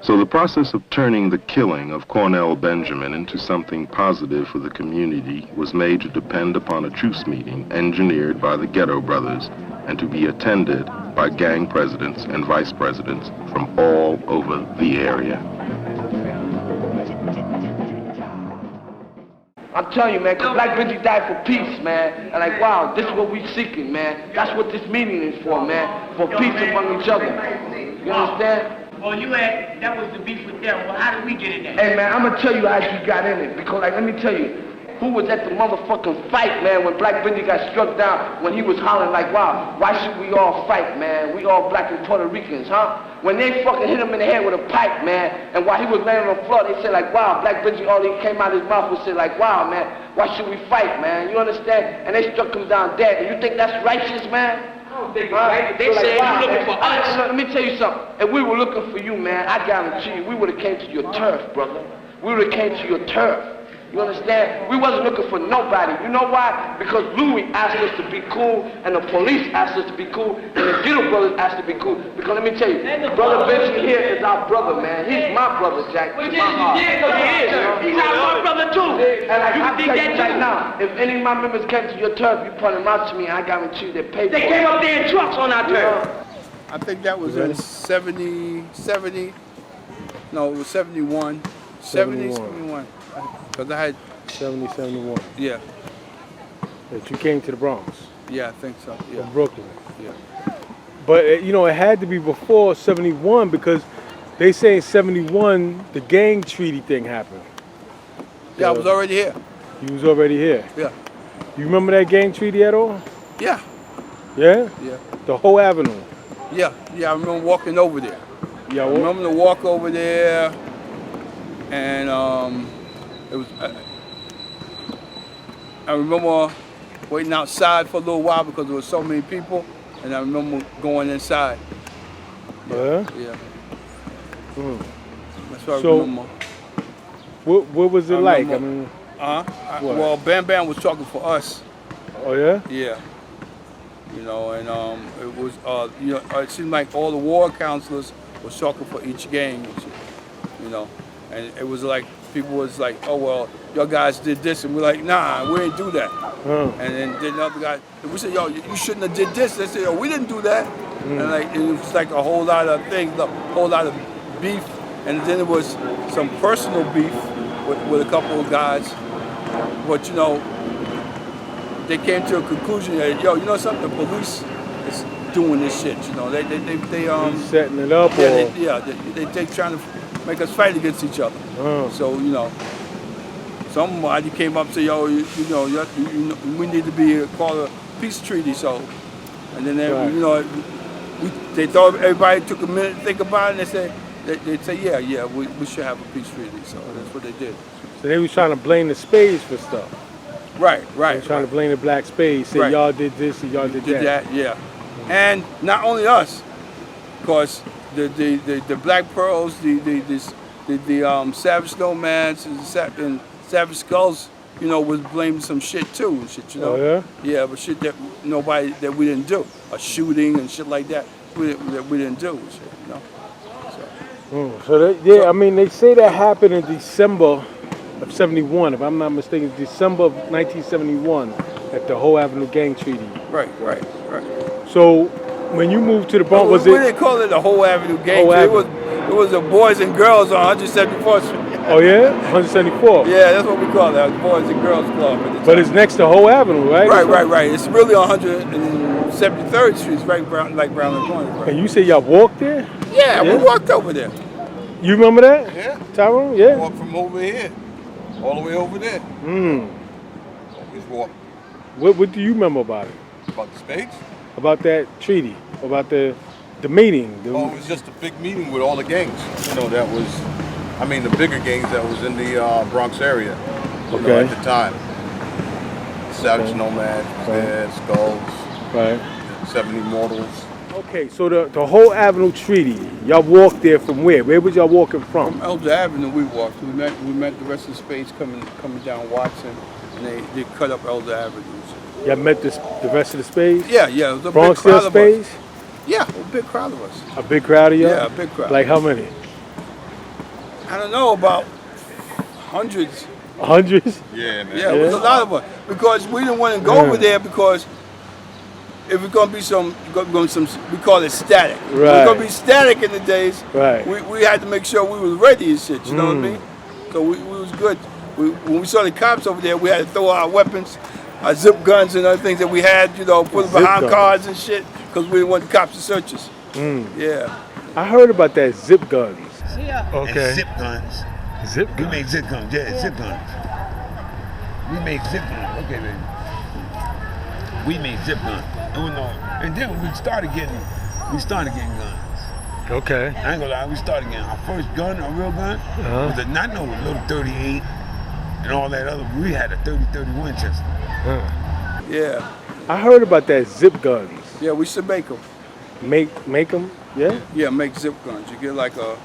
So the process of turning the killing of Cornell Benjamin into something positive for the community was made to depend upon a truce meeting engineered by the Ghetto Brothers and to be attended by gang presidents and vice presidents from all over the area. I'm telling you, man, because Black Benji died for peace, man. And like, wow, this is what we seeking, man. That's what this meeting is for, man. For peace among each other. You understand? Well, you had, that was the beef with them. Well, how did we get in there? Hey, man, I'm going to tell you how you got in it. Because, like, let me tell you, who was at the motherfucking fight, man, when Black Benji got struck down, when he was hollering like, wow, why should we all fight, man? We all black and Puerto Ricans, huh? When they fucking hit him in the head with a pipe, man, and while he was laying on the floor, they said like, wow, Black Benji, all he came out of his mouth was said like, wow, man, why should we fight, man? You understand? And they struck him down dead. And you think that's righteous, man? They said wow, you looking for us. Let me tell you something. If we were looking for you, man, I guarantee you, we would have came to your turf, brother. We would have came to your turf. You understand? We wasn't looking for nobody. You know why? Because Louis asked us to be cool, and the police asked us to be cool, and the Ghetto Brothers asked to be cool. Because let me tell you, Brother Benji here is our brother, man. He's my brother, Jack. Well, he's our brother too. And like, You I think tell that you too? right now, if any of my members came to your turf, you point them out to me, I guarantee you they pay for They it. came up there in trucks on our turf. I think that was in 71. 71. Because I had, 70, 71. yeah, That you came to the Bronx I think so, yeah. from Brooklyn. Yeah. But you know, it had to be before 71 because they say in 71 the gang treaty thing happened. Yeah, I was already here. You was already here. Yeah. You remember that gang treaty at all? Yeah. Yeah? Yeah. The whole avenue. Yeah, I remember walking over there. Yeah. I remember the walk over there, and it was. I remember waiting outside for a little while because there were so many people, and I remember going inside. Yeah. Yeah. Mm. That's what So, I remember. What was it I like? remember- I mean, what? Well, Bam Bam was talking for us. oh yeah? Yeah. You know, and it was, you know, it seemed like all the ward counselors were talking for each gang, you know, and it was like, people was like, oh, well, your guys did this, and we're like, nah, we didn't do that. And then the other guy, we said, yo, you shouldn't have did this. They said, yo, we didn't do that. And like, it was like a whole lot of things, a whole lot of beef, and then there was some personal beef with a couple of guys, but you know, they came to a conclusion that, yo, you know something, the police is doing this shit, you know, they Setting it up, they trying to make us fight against each other. So, you know, somebody came up and said, yo, you know, we need to be called a peace treaty, so, and then they, Right. you know, they thought everybody took a minute to think about it, and they'd say, yeah, we should have a peace treaty, so that's what they did. So they was trying to blame the Spades for stuff. Right. They was trying to blame the Black Spades. Say Right. y'all did this and y'all did that. Yeah. And not only us, because the Black Pearls, the Savage Nomads and Savage Skulls, you know, was blaming some shit too and shit, you know. Oh yeah? Yeah, but shit that we didn't do, a shooting and shit like that, we didn't do, and shit, you know. I mean, they say that happened in December of 71, if I'm not mistaken, December of 1971 at the Whole Avenue Gang Treaty. Right. So when you moved to the Bronx, was We it? didn't call it the Whole Avenue Gang Whole Treaty. Avenue. It was the Boys and Girls on 174th Street. Oh yeah? 174? Yeah, that's what we call it, the Boys and Girls Club. At the time. But it's next to Whole Avenue, right? Right. It's really on 173rd Street, it's right Brown and Corner. Right? And you say y'all walked there? Yeah, we walked over there. You remember that? Yeah. Tyrone? Yeah. Walk from over here, all the way over there. Always walk. What do you remember about it? About the Spades? About that treaty? About the meeting? It was just a big meeting with all the gangs. You know, that was, I mean, the bigger gangs that was in the Bronx area. You know, at the time. Savage Nomads, Spades, Skulls, Right. 70 Mortals. Okay, so the Whole Avenue Treaty, y'all walked there from where? Where was y'all walking from? Elder Avenue we walked. We met the rest of the Spades coming down Watson, and they cut up Elder Avenue. Y'all met the rest of the Spades? Yeah, it was a big Bronxdale crowd of us. Spades? Yeah, a big crowd of us. A big crowd of y'all? Yeah, a big crowd. Like how many? I don't know, about hundreds. Hundreds? Yeah, man. Yeah, it was a lot of us because we didn't want to go over there because if it's gonna be we call it static. If Right. it's gonna be static in the days. Right. We had to make sure we was ready and shit. You know what I mean? So we was good. When we saw the cops over there, we had to throw our weapons, our zip guns and other things that we had. You know, put them Zip behind guns. cars and shit because we didn't want the cops to search us. Yeah. I heard about that zip guns. Yeah. Okay. And zip guns. Zip We guns. make zip guns. Yeah, zip guns. We make zip guns. Okay, baby. We made zip guns. And then we started getting guns. Okay. I ain't gonna lie, we started getting our first gun, a real gun, was not no little 38 and all that other. We had a 30-30 Winchester. Yeah. I heard about that zip guns. Yeah, we should make them. Make them? Yeah. Yeah, make zip guns. You get like a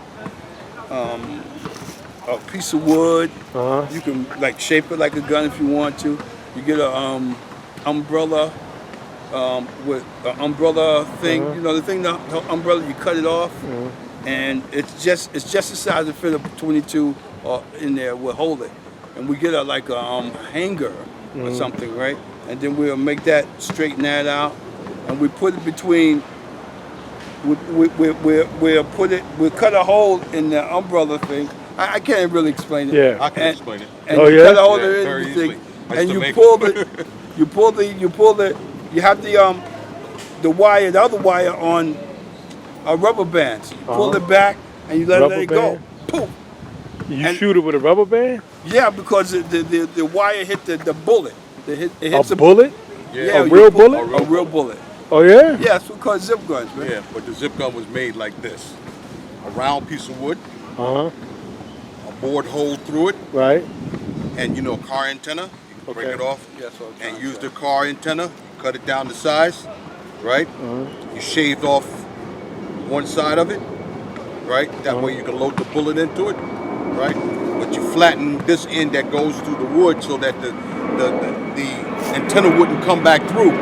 piece of wood. You can like shape it like a gun if you want to. You get a umbrella with an umbrella thing. You know the thing, the umbrella. You cut it off, and it's just the size to fit a 22 in there. We'll hold it, and we get a like a hanger or something, right? And then we'll make that, straighten that out, and we put it between. We'll cut a hole in the umbrella thing. I can't really explain it. Yeah. I can explain it. And Oh, you yeah? cut a hole Yeah, in very the easily. thing, I used and to you make pull it. you have the wire, the other wire on a rubber band. So you pull it back and you let Rubber it go. band? Poof. You And- shoot it with a rubber band? Yeah, because the wire hit the bullet. It hits A bullet? Yeah, A you real pull- bullet? A real bullet. Oh yeah? Yeah, it's called zip guns, man. Yeah, but the zip gun was made like this. A round piece of wood, Uh-huh. a bored hole through it, Right. and you know, car antenna. You can break Okay. it off Yeah, that's what I'm and trying to use say. the car antenna, cut it down to size, right? You shaved off one side of it, right? That way you can load the bullet into it, right? But you flatten this end that goes through the wood so that the antenna wouldn't come back through.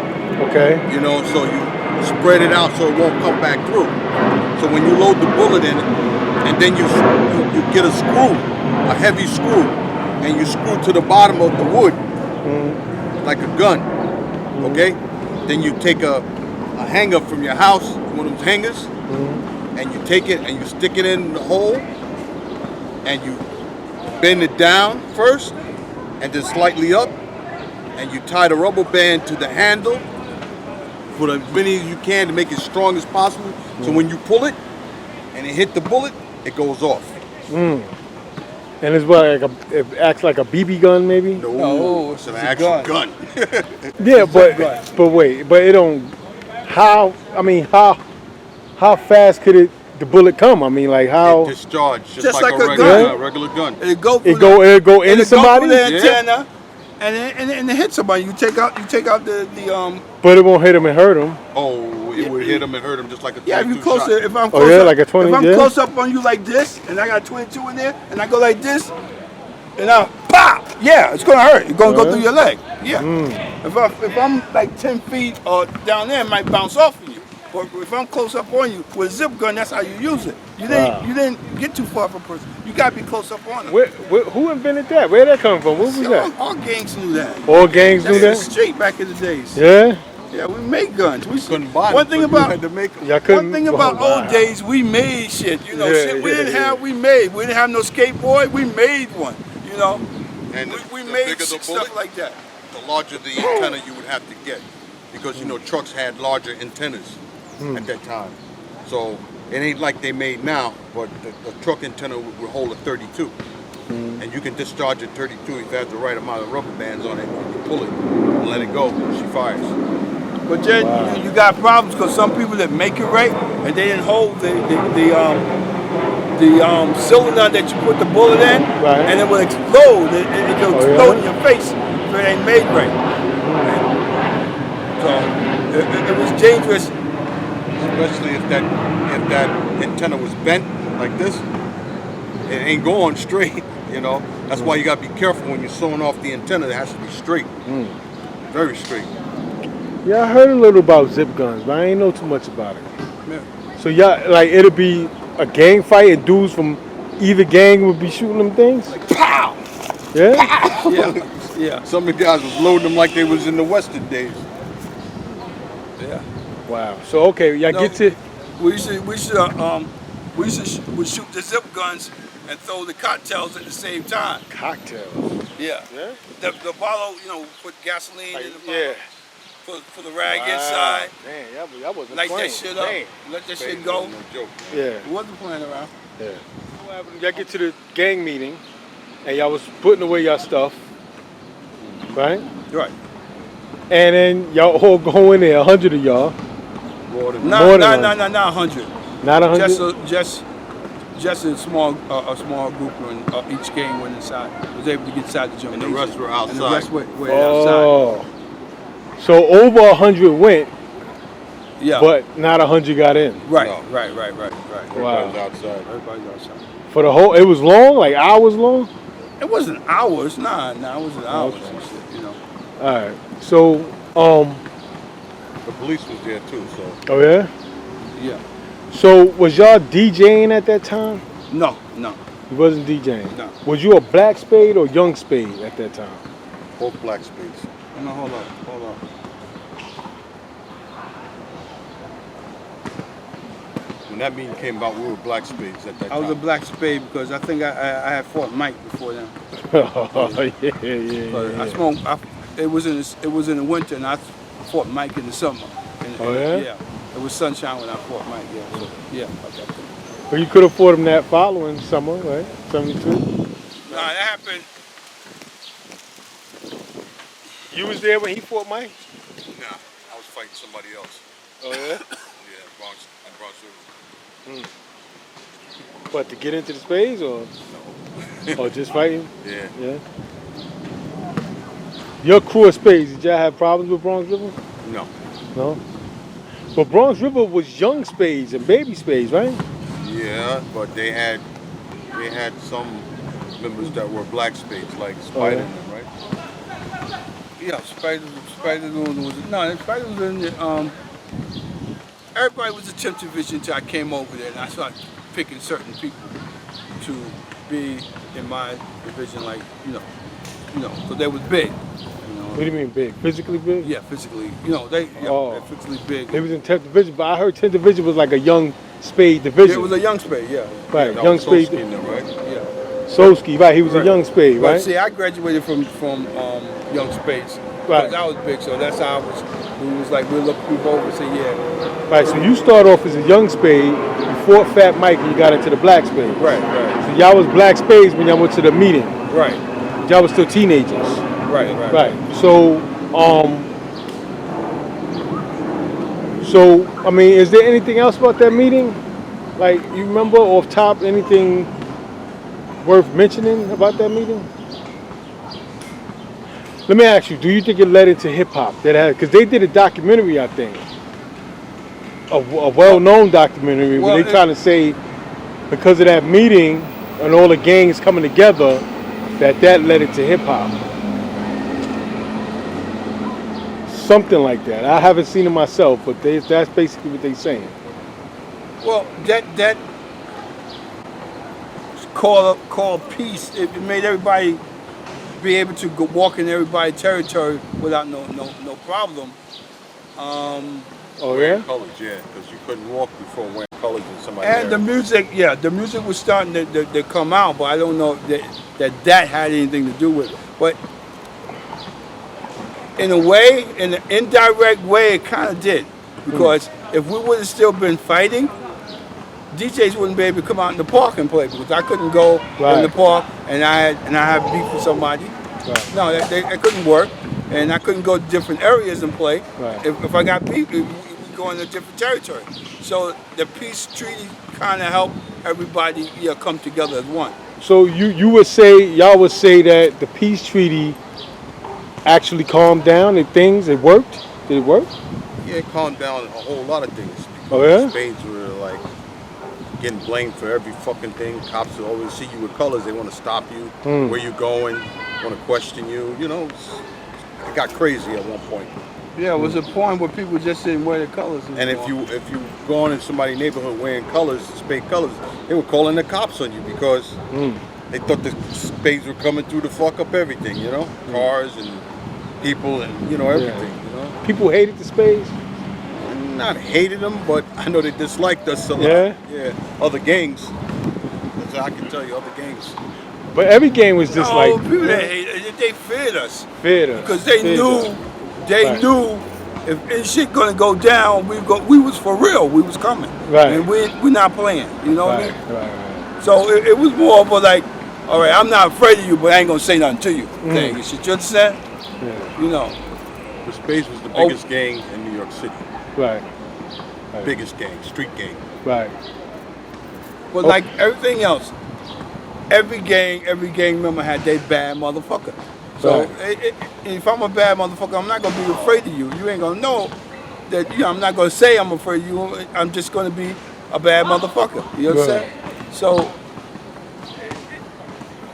Okay. You know, so you spread it out so it won't come back through. So when you load the bullet in it, and then you get a screw, a heavy screw, and you screw to the bottom of the wood like a gun, okay? Then you take a hanger from your house, one of those hangers, and you take it and you stick it in the hole, and you bend it down first, and then slightly up, and you tie the rubber band to the handle, put as many as you can to make it strong as possible. So when you pull it and it hit the bullet, it goes off. And it's what, like it acts like a BB gun maybe? No, it's an it's a actual gun. gun. Yeah, but wait, but it don't. How fast could the bullet come? I mean, like how? It discharge just Just like, like a a regular, gun. regular gun. It'll go through It go into it'll somebody, go through the Yeah. antenna, and it hits somebody. You take out the but it won't hit him and hurt him. Oh, it would hit him and hurt him just like a 22 Yeah, if you close shot. if I'm Oh, close yeah, up, like a 20, if I'm yeah. close up on you like this, and I got a 22 in there, and I go like this, and I pop, yeah, it's gonna hurt. It's gonna go through your leg. Yeah. If I'm like 10 feet or down there, it might bounce off of you. But if I'm close up on you with a zip gun, that's how you use it. You didn't get too far from a person. You gotta be close up on them. Who invented that? Where did that come from? What was that? All gangs knew that. All gangs knew That's the that? street back in the days. Yeah? Yeah, we made guns. We Couldn't buy them, one thing but you about had to make them. Y'all couldn't. One thing about oh, wow. old days, we made shit. You know, Yeah, shit we yeah, didn't yeah. have, we made. We didn't have no skateboard, we made one. You know, And we the made bigger the stuff bullet, like that. the larger the antenna you would have to get, because you know trucks had larger antennas at that time. So it ain't like they made now, but the truck antenna would hold a 32, and you can discharge a 32 if it has the right amount of rubber bands on it. You pull it and let it go. She fires. But then you got problems because some people that make it right and they didn't hold the cylinder that you put the bullet in, Right. and it will explode. It will Oh, explode yeah? in your face if it ain't made right. So it was dangerous. Especially if that antenna was bent like this, it ain't going straight. You know, that's why you gotta be careful when you're sewing off the antenna. It has to be straight, very straight. Yeah, I heard a little about zip guns, but I ain't know too much about it. Yeah. So y'all, like, it'll be a gang fight and dudes from either gang would be shooting them things? Pow! Yeah? Yeah, yeah, Some of the guys was loading them like they was in the Western days. yeah. Wow. So, okay, y'all No, get to... we should shoot the zip guns and throw the cocktails at the same time. Cocktails. Yeah. Yeah? The bottle, put gasoline in the bottle. Yeah. Put the rag inside. Man, y'all wasn't Light playing. that shit up. Damn. Let that Spades shit go. wasn't no joke. Yeah. We wasn't playing around. Yeah. What happened? Y'all get to the gang meeting, and y'all was putting away y'all stuff, right? Right. And then y'all all go in there, 100 of y'all. More than More than Not 100. Not 100? Just a small group when each gang went inside. Was able to get inside the gym. And the rest were outside. And the rest were outside. Oh. So over 100 went, Yeah. but not 100 got in. Right. No. Right. Wow. Everybody's outside. Everybody's outside. For the whole, it was long, like hours long? It wasn't hours. Nah, it wasn't hours Okay. and shit, All right. So, The police was there too, so. oh yeah? Yeah. So was y'all DJing at that time? No. You wasn't DJing? No. Was you a black Spade or young Spade at that time? Both black Spades. No, hold on. When that meeting came about, we were black Spades at that time. I was a black Spade because I think I had fought Mike before then. Oh, yeah. I smoked. It was in the winter, and I fought Mike in the summer. Oh, yeah? Yeah. It was sunshine when I fought Mike. Yeah. So, yeah. Okay. But you could have fought him that following summer, right? 72? Nah, that happened. You was there when he fought Mike? Nah, I was fighting somebody else. Oh, yeah? Yeah, Bronx River. What, to get into the Spades or? Or just fighting? Yeah. Yeah. Your crew of Spades, did y'all have problems with Bronx River? No. No? But Bronx River was young Spades and baby Spades, right? Yeah, but they had some members that were black Spades, like Spider and them, right? Yeah, Spider was in the everybody was a Temp division until I came over there and I started picking certain people to be in my division, like, because they was big. What do you mean big? Physically big? Yeah, physically. They're physically big. They was in 10th Division, but I heard 10th Division was like a young Spade division. It was a young Spade, yeah. Right, That young was Spade. Solsky in there, right? Yeah. Solsky, right, he was a Right. young Spade, But right? see, I graduated from Young Spades. Right. Because I was big, so that's how we look people over and say, yeah. Right, so you start off as a young Spade, you fought Fat Mike and you got into the black Spade. Right. So y'all was black Spades when y'all went to the meeting. Right. Y'all was still teenagers. Right. So, I mean, is there anything else about that meeting? Like, you remember off top anything worth mentioning about that meeting? Let me ask you, do you think it led into hip hop? Because they did a documentary, I think. A well-known documentary where they trying to say because of that meeting and all the gangs coming together, that led into hip hop. Something like that. I haven't seen it myself, but that's basically what they're saying. Well, that call peace, it made everybody be able to go walk in everybody's territory without no problem. Oh yeah? Colors, yeah, because you couldn't walk before wearing colors in somebody. And the music was starting to come out, but I don't know that had anything to do with it. But in a way, in an indirect way, it kind of did. Because if we would have still been fighting, DJs wouldn't be able to come out in the park and play because I couldn't go in the park and I had beef with somebody. Right. No, that couldn't work, and I couldn't go to different areas and play. Right. If I got beef, we go into different territory. So the peace treaty kind of helped everybody come together as one. So y'all would say that the peace treaty actually calmed down and it worked? Did it work? Yeah, it calmed down a whole lot of things. Because Oh, yeah? Spades were like getting blamed for every fucking thing. Cops will always see you with colors. They want to stop you. Where you going? Want to question you. It got crazy at one point. Yeah, it was a point where people just didn't wear their colors And anymore. if you going in somebody's neighborhood wearing colors, Spade colors, they were calling the cops on you because they thought the Spades were coming through to fuck up everything, you know, cars and people and everything, you know. People hated the Spades. Not hated them, but I know they disliked us a lot. Yeah? Yeah. Other gangs. I can tell you, other gangs. But every game was just like people that hated, they feared us. feared us. Because they Feared knew, us. they knew if any shit gonna go down, we was for real. We was coming. Right. And we're not playing. You know what I Right, mean? right. So it was more of a like, all right, I'm not afraid of you, but I ain't gonna say nothing to you. Thing. You shit, you understand? Yeah. You know. The Spades was the biggest gang in New York City. Right. Biggest gang, street gang. Right. But like everything else, every gang member had their bad motherfucker. So if I'm a bad motherfucker, I'm not gonna be afraid of you. You ain't gonna know that. I'm not gonna say I'm afraid of you. I'm just gonna be a bad motherfucker. You understand? So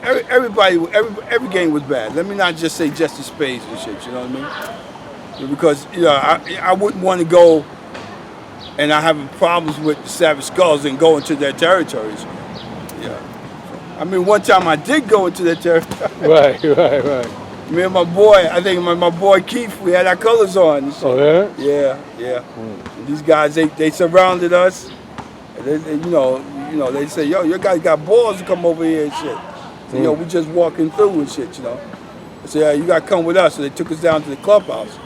every gang was bad. Let me not just say just the Spades and shit. You know what I mean? Because I wouldn't want to go. And I having problems with the Savage Skulls and go into their territories. Yeah. I mean, one time I did go into their territory. Right. Me and my boy, I think my boy Keith, we had our colors on. And shit. Oh yeah? Yeah. And these guys, they surrounded us. And they, they say, yo, your guys got balls to come over here and shit. So, we just walking through and shit, I said, yeah, you got to come with us. So they took us down to the clubhouse.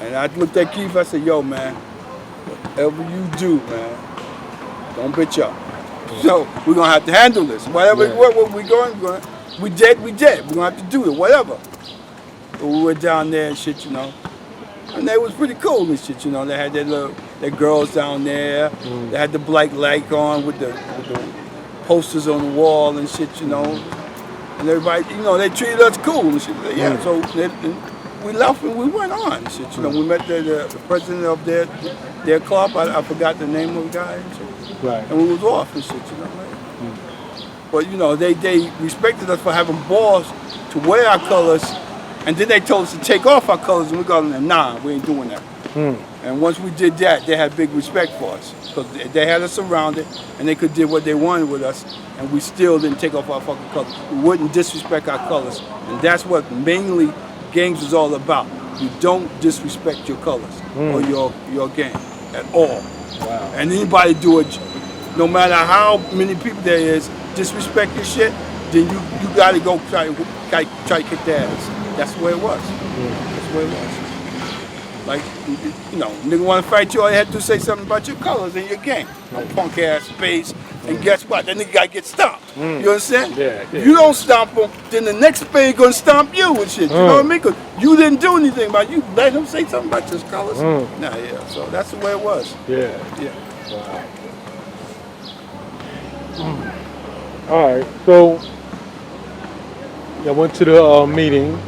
And I looked at Keith, I said, yo, man, whatever you do, man, don't bitch up. So we're gonna have to handle this. Whatever we dead. We're gonna have to do it, whatever. But we went down there and shit, and they was pretty cool and shit, They had their girls down there. They had the black light on with the posters on the wall and shit, And everybody, they treated us cool and shit. Yeah, so we left and we went on and shit, We met the president of their club. I forgot the name of the guy and shit. Right. And we was off and shit, But they respected us for having balls to wear our colors, and then they told us to take off our colors, and we got them, nah, we ain't doing that. And once we did that, they had big respect for us because they had us surrounded, and they could do what they wanted with us, and we still didn't take off our fucking colors. We wouldn't disrespect our colors, and that's what mainly gangs was all about. You don't disrespect your colors or your gang at all. Wow. And anybody do it, no matter how many people there is, disrespect your shit, then you gotta go try to kick their ass. That's the way it was. That's the way it was. Like, nigga wanna fight you, all you have to do is say something about your colors and your gang. No punk ass Spades. And guess what? That nigga gotta get stomped. You understand? Yeah. If you don't stomp him, then the next Spade gonna stomp you and shit. You know what I mean? Because you didn't do anything about you. Let him say something about your colors. Nah, yeah. So that's the way it was. Yeah. Yeah. Wow. All right. So y'all went to the meeting.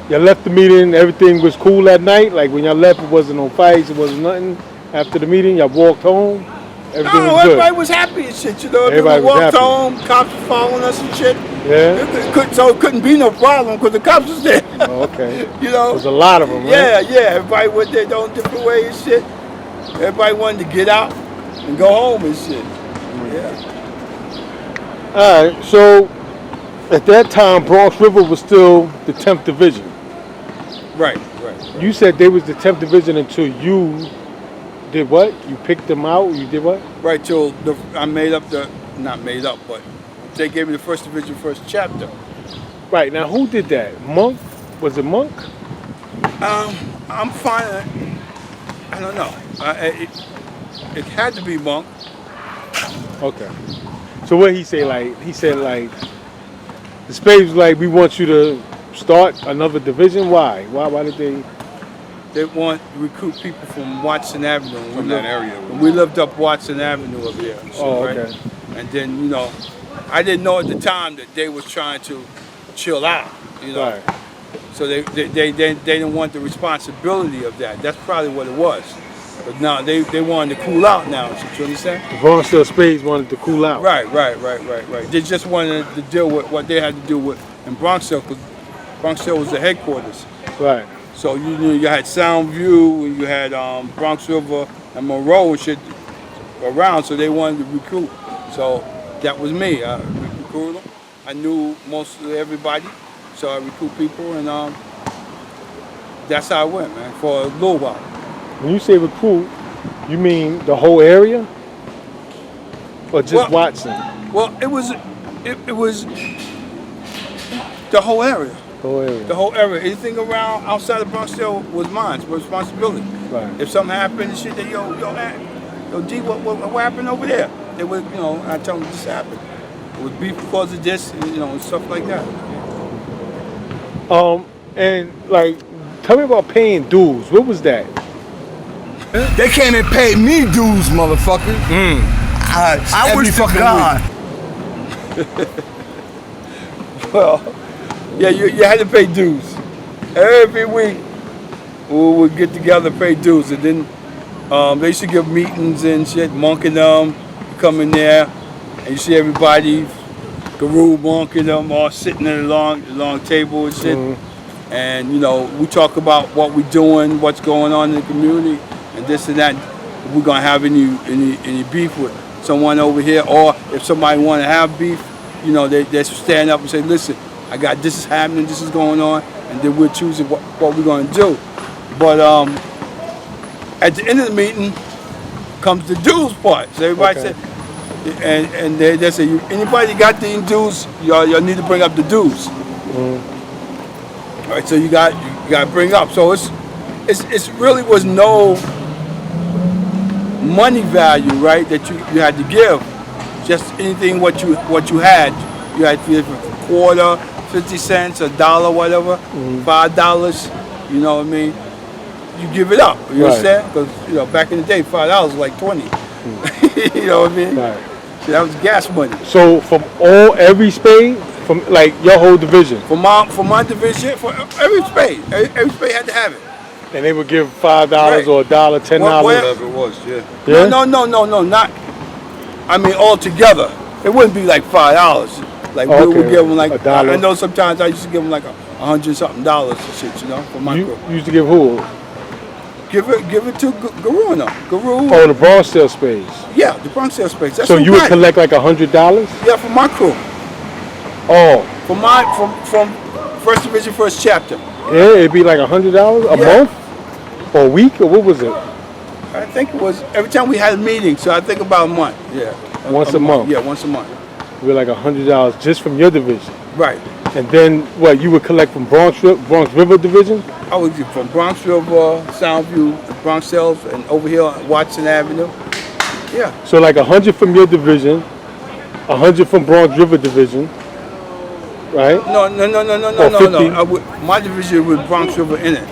Y'all left the meeting. Everything was cool that night. Like when y'all left, it wasn't no fights. It wasn't nothing. After the meeting, y'all walked home. Everything was good. Everybody was happy and shit. Everybody we was walked happy. home. Cops were following us and shit. Yeah. So it couldn't be no problem because the cops was there. Oh, okay. You know. There's a lot of them, right? Yeah. Everybody went their own different way and shit. Everybody wanted to get out and go home and shit. Yeah. All right. So at that time, Bronx River was still the 10th Division. Right. You said they was the 10th Division until you did what? You picked them out? You did what? Right till I made up not made up, but they gave me the first division, first chapter. Right. Now, who did that? Monk? Was it Monk? I'm fine. I don't know. It had to be Monk. Okay. So what he say? Like he said, like the Spades was like, we want you to start another division. Why? Why did they? They want to recruit people from Watson Avenue. From that area. We lived up Watson Avenue up there. Okay. Right? And then, I didn't know at the time that they was trying to chill out, Right. So they didn't want the responsibility of that. That's probably what it was. But now they wanted to cool out now, you understand? The Bronxdale Spades wanted to cool out. Right. They just wanted to deal with what they had to do with in Bronxdale, because Bronxdale was the headquarters. Right. So you had Soundview, and you had Bronx River and Monroe and shit around, so they wanted to recruit. So that was me. I recruited them. I knew most of everybody, so I recruit people, and that's how I went, man, for a little while. When you say recruit, you mean the whole area, or just Watson? Well, it was the whole area. The whole area. Anything around outside of Bronxdale was mine. It was responsibility. Right. If something happened and shit, that yo, D, what happened over there? They would, I tell them this happened. It would be because of this, and stuff like that. And like, tell me about paying dues. What was that? They came and paid me dues, motherfucker. I wish to God. Well, yeah, you had to pay dues. Every week we would get together and pay dues. And then they used to give meetings and shit, Monk and them, come in there, and you see everybody, Kool, Monk and them, all sitting at a long table and shit. And, we talk about what we're doing, what's going on in the community, and this and that. If we're going to have any beef with someone over here, or if somebody want to have beef, they stand up and say, listen, I got this is happening, this is going on, and then we're choosing what we're going to do. But at the end of the meeting comes the dues part. So everybody said, and they say, anybody got the dues, y'all need to bring up the dues. All right, so you got to bring up. So it's really was no money value, right, that you had to give. Just anything what you had. You had to give a quarter, 50 cents, $1, whatever, $5, you know what I mean? You give it up, you understand? Because, back in the day, $5 was like 20. You know what I mean? Right. So that was gas money. So from every spade, from like your whole division? For my division, for every spade had to have it. And they would give $5 or $1, $10. Whatever it was, yeah. No, not. I mean, all together. It wouldn't be like $5. Like we would give them like $1. I know sometimes I used to give them like $100-something and shit, for my you group. You used to give who? Give it to Kool and them. Kool. Oh, the Bronxdale Spades. Yeah, the Bronxdale Spades. That's so you would collect like $100? Yeah, for my crew. Oh. From first division, first chapter. Yeah, it'd be like $100 a month, or a week, or what was it? I think it was every time we had a meeting. So I think about a month. Yeah. Once a month. Yeah, once a month. We're like $100 just from your division. Right. And then what? You would collect from Bronx River division? I would do from Bronx River, Soundview, Bronxdale, and over here on Watson Avenue. Yeah. So like 100 from your division, 100 from Bronx River division, right? No. My division was Bronx River in it.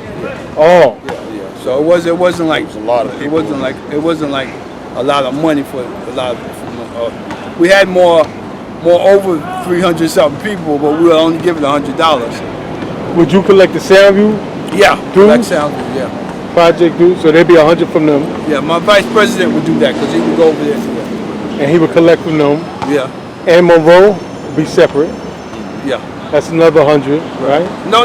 Oh. Yeah. So it wasn't like a lot of people. It wasn't like a lot of money for a lot of. We had more over 300-something people, but we were only giving $100. Would you collect the Soundview? Yeah. Dues? Like Soundview, yeah. Project dues, so there'd be 100 from them. Yeah, my vice president would do that because he would go over there. And he would collect from them. Yeah. And Monroe would be separate. Yeah. That's another 100, right? No.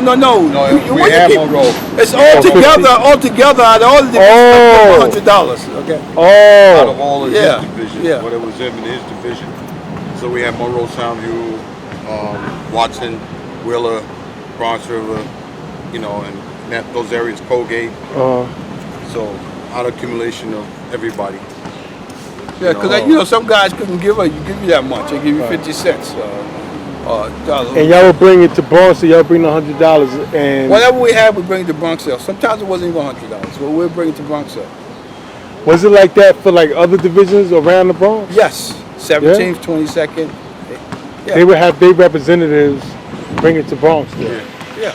We had Monroe. It's all together out of all the divisions, $100. Okay. Oh. Out of all of his divisions, but it was him in his division. So we had Monroe, Soundview, Watson, Wheeler, Bronx River, and those areas, Colgate. So out of accumulation of everybody. Yeah, because some guys couldn't give you that much. They give you 50 cents. And y'all would bring it to Bronx, so y'all bring the $100 and whatever we had, we bring it to Bronxdale. Sometimes it wasn't even $100, but we'll bring it to Bronxdale. Was it like that for like other divisions around the Bronx? Yes, 17th, 22nd. Yeah. They would have their representatives bring it to Bronxdale. Yeah.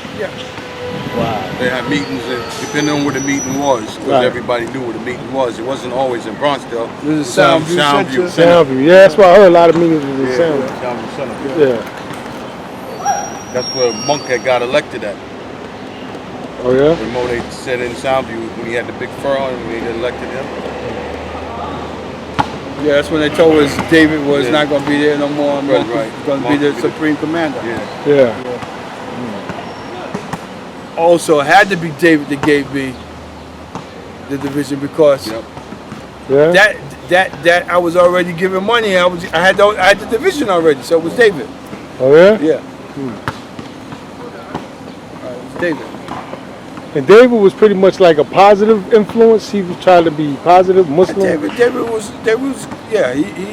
Wow. They had meetings, depending on where the meeting was, because everybody knew where the meeting was. It wasn't always in Bronxdale. It was Soundview. Soundview. Yeah, that's why I heard a lot of meetings was in Soundview. Soundview Center. Yeah. That's where Monk had got elected at. Oh yeah? The more they said in Soundview when he had the big fur on and they elected him. Yeah, that's when they told us David was not going to be there no more. And Monk was going to be the Supreme Commander. Yeah. also had to be David that gave me the division because that I was already giving money. I had the division already, so it was David. Oh yeah? Yeah. It was David. And David was pretty much like a positive influence. He was trying to be positive, Muslim. David was yeah. He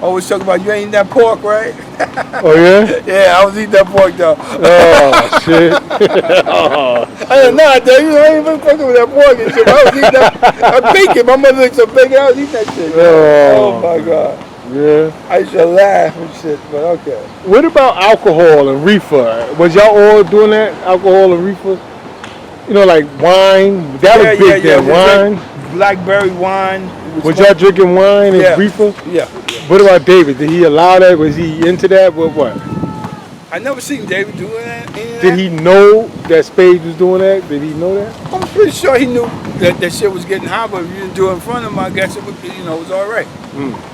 always talking about you ain't eating that pork, right? Oh yeah? Yeah, I was eating that pork though. Oh shit. Oh, I didn't know that. You know, I ain't even fucking with that pork and shit. I was eating that bacon. My mother makes some bacon. I was eating that shit. Oh my God. Yeah. I used to laugh and shit, but okay. What about alcohol and reefer? Was y'all all doing that? Alcohol and reefer? You know, like wine. That was big then. Wine. Blackberry wine. Was y'all drinking wine and reefer? Yeah. What about David? Did he allow that? Was he into that? What? I never seen David doing that. Did he know that Spades was doing that? Did he know that? I'm pretty sure he knew that shit was getting hot, but if you didn't do it in front of him, I guess it was, it was all right.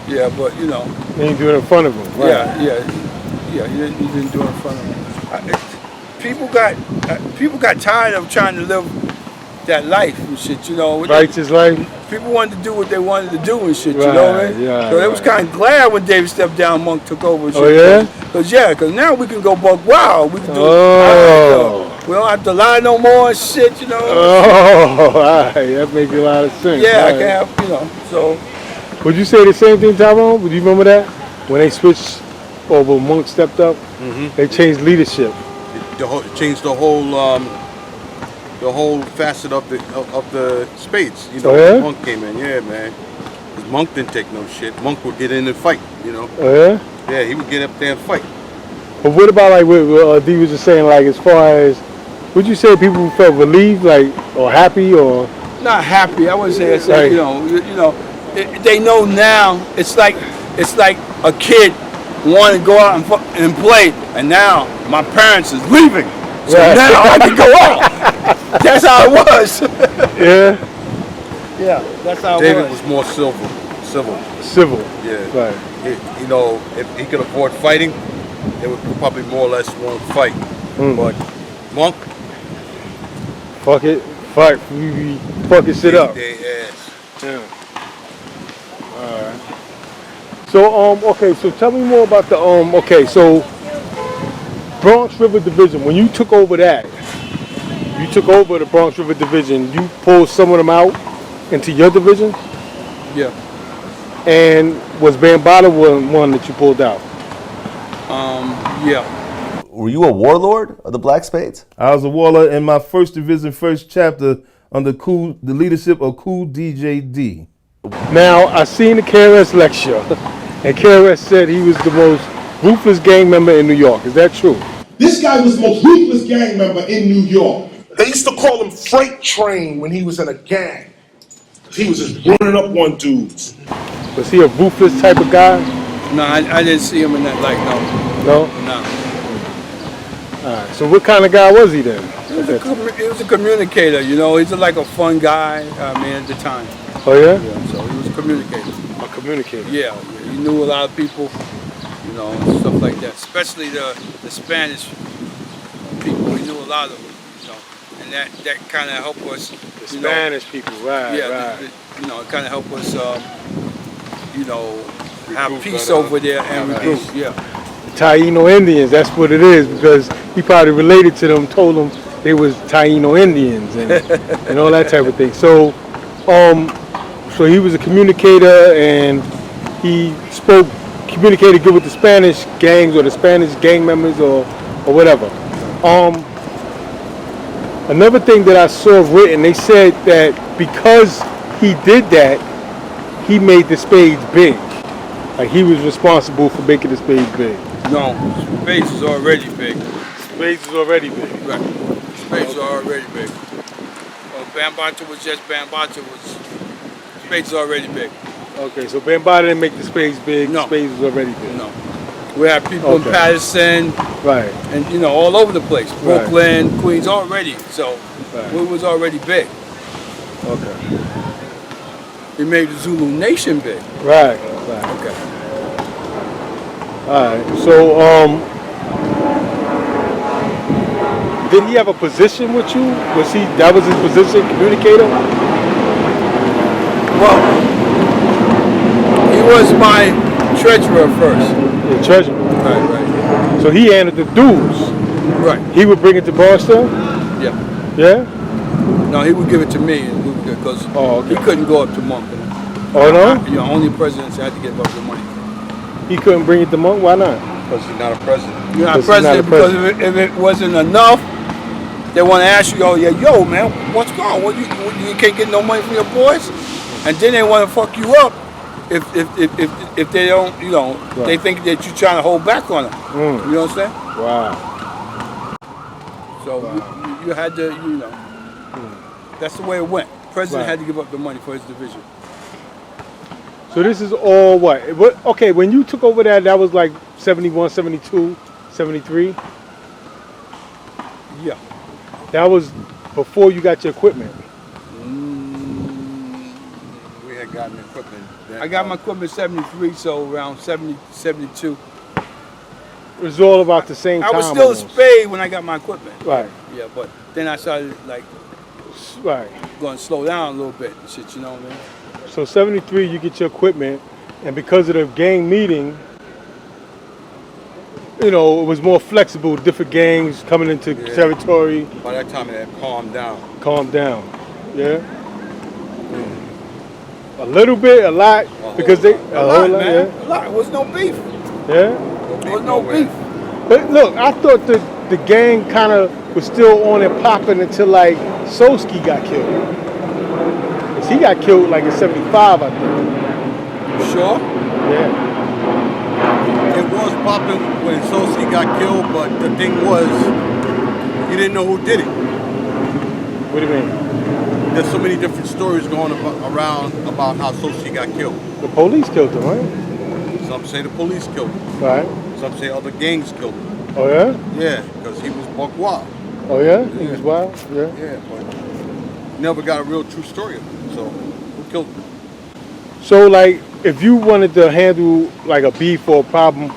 Yeah, but He didn't do it in front of him. Right. Yeah. He didn't do it in front of him. People got tired of trying to live that life and shit, Righteous life. People wanted to do what they wanted to do and shit, you know what I mean? Yeah, so they was kind of glad when David stepped down, Monk took over and shit. Oh yeah? Because now we can go buck wild. We can do we don't have to lie no more and shit, Oh, all right. That makes a lot of sense. Yeah, right. I can have, so. Would you say the same thing, Tyrone? Would you remember that? When they switched over, Monk stepped up, they changed leadership. Changed the whole facet of the Spades. Monk came in, yeah, man. 'Cause Monk didn't take no shit. Monk would get in and fight, Oh yeah? Yeah, he would get up there and fight. But what about like what D was just saying, like as far as, would you say people felt relieved, like, or happy, or? Not happy, I wouldn't say it's like, they know now, it's like a kid wanting to go out and play, and now my parents is leaving. So now I can go out. That's how it was. Yeah? Yeah, that's how David was more civil. Civil. Yeah. Right. If he could avoid fighting, they would probably more or less won't fight. But Monk, fuck it. Fuck. We fucking shit up. They ass. Yeah. Alright. So okay, so tell me more about the so Bronx River Division, when you took over that, you took over the Bronx River Division, you pulled some of them out into your division? Yeah. And was Bambaataa one that you pulled out? Yeah. Were you a warlord of the Black Spades? I was a warlord in my first division, first chapter under Kool, the leadership of Kool DJD. Now, I seen the KRS lecture, and KRS said he was the most ruthless gang member in New York. Is that true? This guy was the most ruthless gang member in New York. They used to call him Freight Train when he was in a gang. He was just running up on dudes. Was he a ruthless type of guy? No, I didn't see him in that light, no. No? All right, so what kind of guy was he then? He was a communicator, He's like a fun guy, at the time. Oh, yeah? Yeah, so he was a communicator. A communicator? Yeah, he knew a lot of people, and stuff like that. Especially the Spanish people, he knew a lot of them, and that kind of helped us. The Spanish people, right, right. It kind of helped us, have peace over there and regroup, yeah. The Taino Indians, that's what it is, because he probably related to them, told them they was Taino Indians and all that type of thing. So, so he was a communicator and he communicated good with the Spanish gangs or the Spanish gang members or whatever. Another thing that I saw written, they said that because he did that, he made the Spades big. Like he was responsible for making the Spades big. No, Spades is already big. Spades is already big. Right. Spades are already big. Bambaataa was just Bambaataa Spades is already big. Okay, so Bambaataa didn't make the Spades big. No. Spades was already big. No. We have people in Patterson, right, and all over the place. Brooklyn, right. Queens already. So it was already big. Okay. It made the Zulu Nation big. Right. Okay. All right. So Did he have a position with you? That was his position, communicator? Well, he was my treasurer first. The treasurer. Right. So he handled the dues. Right. He would bring it to Bronxdale? Yeah. Yeah? No, he would give it to me because he couldn't go up to Monk. Oh, no? Only presidents had to give up the money. He couldn't bring it to Monk? Why not? Because he's not a president. You're not president because if it wasn't enough, they want to ask you, yo, man, what's going on? You can't get no money from your boys? And then they want to fuck you up if they don't, they think that you're trying to hold back on them. You know what I'm saying? Wow. So you had to, that's the way it went. President had to give up the money for his division. So this is all what? Okay, when you took over that was like 71, 72, 73? Yeah. That was before you got your equipment. We had gotten equipment. I got my equipment 73, so around 70, 72. It was all about the same time. I was still a Spade when I got my equipment. Right. Yeah, but then I started going to slow down a little bit and shit, you know what I mean? So 73, you get your equipment, and because of the gang meeting, it was more flexible. Different gangs coming into territory. By that time, it had calmed down. Calmed down, yeah. A little bit, a lot, because they a lot, man. Yeah. A lot. It was no beef. Yeah. There was no beef. But look, I thought the gang kind of was still on and popping until like Solski got killed. Cause he got killed like in '75, I think. Sure? Yeah. It was popping when Solski got killed, but the thing was, you didn't know who did it. What do you mean? There's so many different stories going around about how Solski got killed. The police killed him, right? Some say the police killed him. Right. Some say other gangs killed him. Oh yeah? Yeah, because he was buck wild. Oh yeah? He was wild? Yeah. Yeah, but never got a real true story of him. So who killed him? So like, if you wanted to handle like a beef or a problem,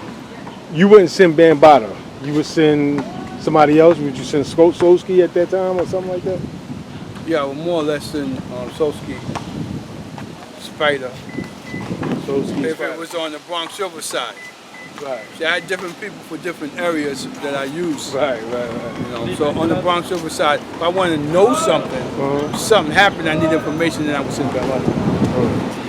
you wouldn't send Bambaataa. You would send somebody else. Would you send Solski at that time or something like that? Yeah, well, more or less than Solski, Spider. Solski, if it was on the Bronx River side. Right. See, I had different people for different areas that I used. Right. So on the Bronx River side, if I wanted to know something, something happened, I need information, then I would send Bambaataa.